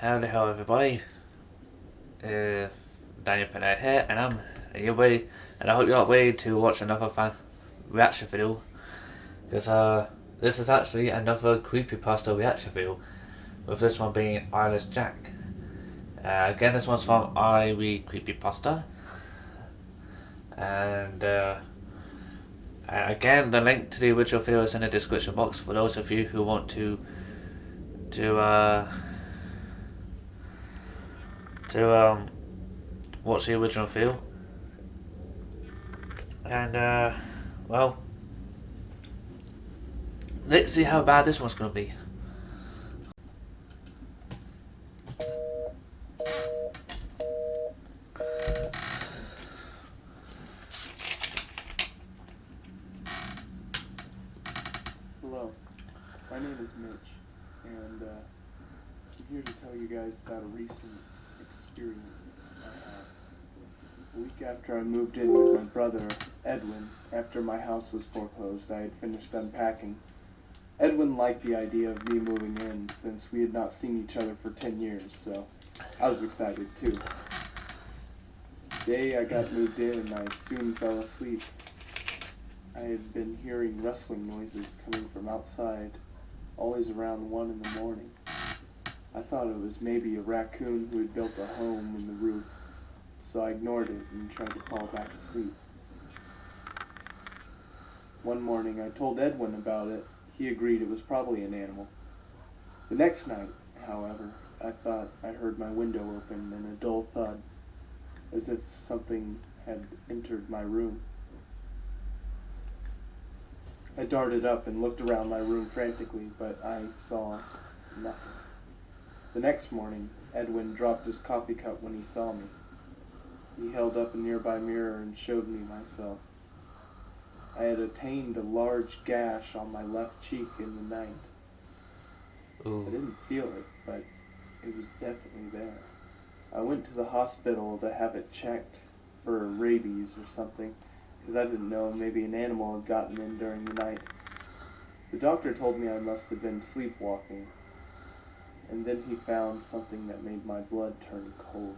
How the hell, everybody? Daniel Pinay here, and I hope you're not ready to watch another reaction video, because this is actually another CreepyPasta reaction video, with this one being Eyeless Jack. Again, this one's from IReadCreepyPasta, and again, the link to the original video is in the description box for those of you who want to watch the original video. And well, let's see how bad this one's gonna be. Hello, my name is Mitch, and I'm here to tell you guys about a recent experience I had. A week after I moved in with my brother, Edwin, after my house was foreclosed, I had finished unpacking. Edwin liked the idea of me moving in, since we had not seen each other for 10 years, so I was excited too. The day I got moved in, I soon fell asleep. I had been hearing rustling noises coming from outside, always around 1 in the morning. I thought it was maybe a raccoon who had built a home in the roof, so I ignored it and tried to fall back to sleep. One morning I told Edwin about it. He agreed it was probably an animal. The next night, however, I thought I heard my window open and a dull thud, as if something had entered my room. I darted up and looked around my room frantically, but I saw nothing. The next morning, Edwin dropped his coffee cup when he saw me. He held up a nearby mirror and showed me myself. I had attained a large gash on my left cheek in the night. Ooh. I didn't feel it, but it was definitely there. I went to the hospital to have it checked for rabies or something, because I didn't know, maybe an animal had gotten in during the night. The doctor told me I must have been sleepwalking, and then he found something that made my blood turn cold.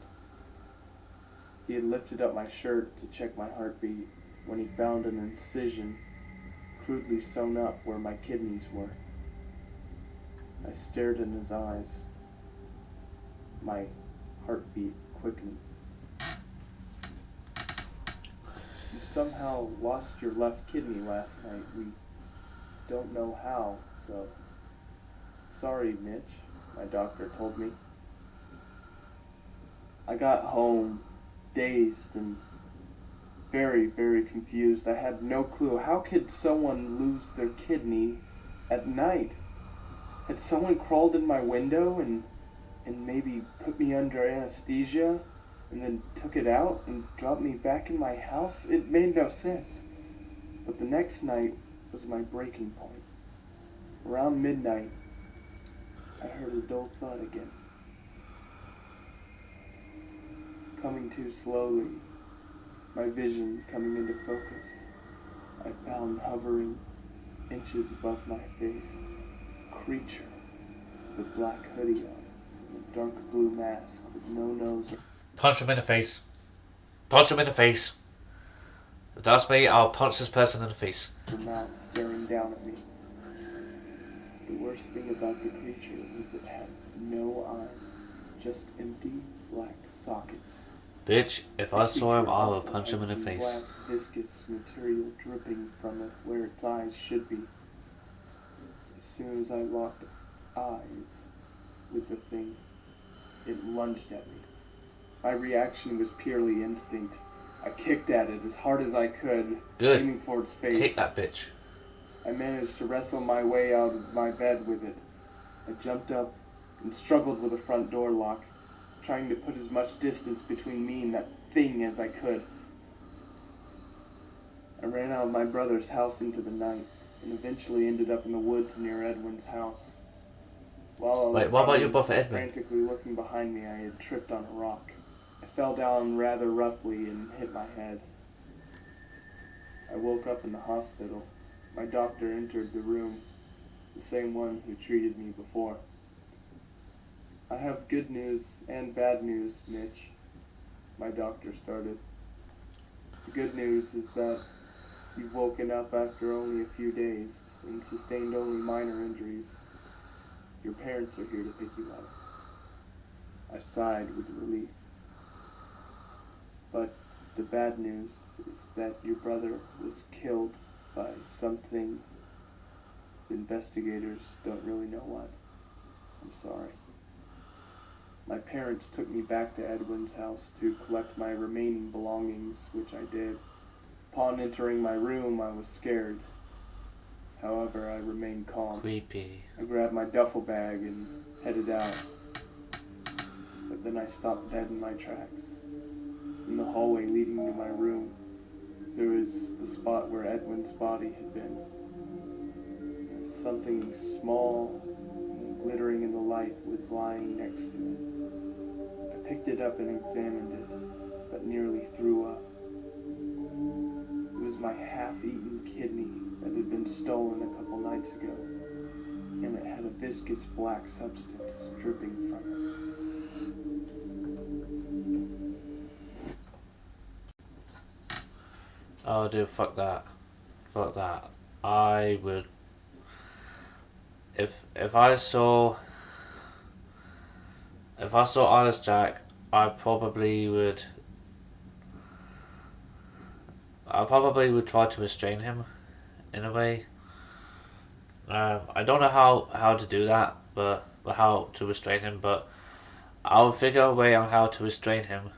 He had lifted up my shirt to check my heartbeat when he found an incision crudely sewn up where my kidneys were. I stared in his eyes, my heartbeat quickening. You somehow lost your left kidney last night. We don't know how, though. Sorry, Mitch, my doctor told me. I got home, dazed and very, very confused. I had no clue. How could someone lose their kidney at night? Had someone crawled in my window and maybe put me under anesthesia and then took it out and dropped me back in my house? It made no sense. But the next night was my breaking point. Around midnight, I heard a dull thud again. Coming to slowly, my vision coming into focus, I found hovering inches above my face a creature with a black hoodie on and a dark blue mask with no nose. Punch him in the face. Punch him in the face. If that's me, I'll punch this person in the face. Her mouth staring down at me. The worst thing about the creature was it had no eyes, just empty black sockets. Bitch, if I saw him, I would punch him in the face. Black viscous material dripping from it where its eyes should be. As soon as I locked eyes with the thing, it lunged at me. My reaction was purely instinct. I kicked at it as hard as I could, Good. aiming for its face. Kick that bitch. I managed to wrestle my way out of my bed with it. I jumped up and struggled with the front door lock, trying to put as much distance between me and that thing as I could. I ran out of my brother's house into the night, and eventually ended up in the woods near Edwin's house. While I was Wait, what about your brother Edwin? frantically looking behind me, I had tripped on a rock. I fell down rather roughly and hit my head. I woke up in the hospital. My doctor entered the room, the same one who treated me before. I have good news and bad news, Mitch, my doctor started. The good news is that you've woken up after only a few days and sustained only minor injuries. Your parents are here to pick you up. I sighed with relief. But the bad news is that your brother was killed by something investigators don't really know what. I'm sorry. My parents took me back to Edwin's house to collect my remaining belongings, which I did. Upon entering my room, I was scared. However, I remained calm. Creepy. I grabbed my duffel bag and headed out. But then I stopped dead in my tracks. In the hallway leading to my room, there was the spot where Edwin's body had been. Something small and glittering in the light was lying next to it. I picked it up and examined it, but nearly threw up. It was my half-eaten kidney that had been stolen a couple nights ago, and it had a viscous black substance dripping from it. Oh, dude, fuck that. Fuck that. I would. If I saw. If I saw Eyeless Jack, I probably would. I probably would try to restrain him, in a way. I don't know how to do that, but how to restrain him. But I'll figure a way on how to restrain him.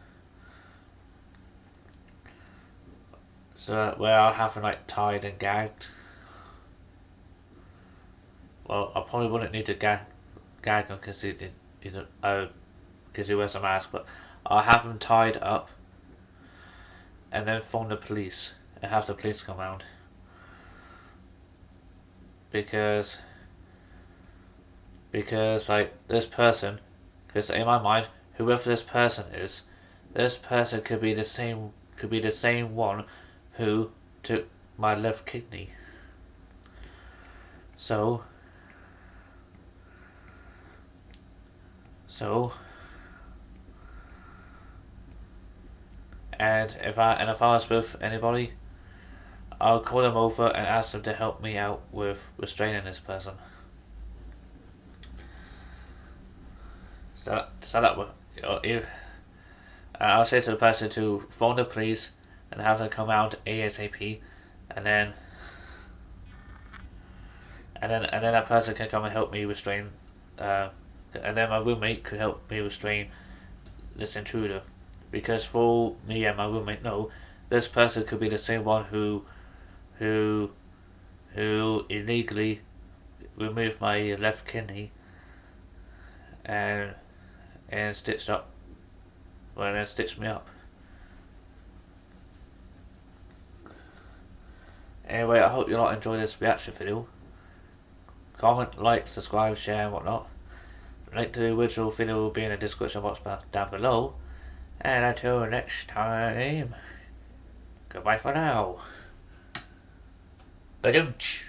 So where I'll have him like tied and gagged. Well, I probably wouldn't need to gag him because he wears a mask. But I'll have him tied up, and then phone the police and have the police come around because like this person, because in my mind, whoever this person could be the same one who took my left kidney. So so and if I was with anybody, I'll call them over and ask them to help me out with restraining this person. So that would, if I'll say to the person to phone the police and have them come out ASAP, and then that person can come and help me restrain, and then my roommate could help me restrain this intruder, because for me and my roommate know, this person could be the same one who illegally removed my left kidney and stitched up, well, then stitched me up. Anyway, I hope you all enjoy this reaction video. Comment, like, subscribe, share, and whatnot. Link to the original video will be in the description box down below. And until next time, goodbye for now. Ba-dum-tsh.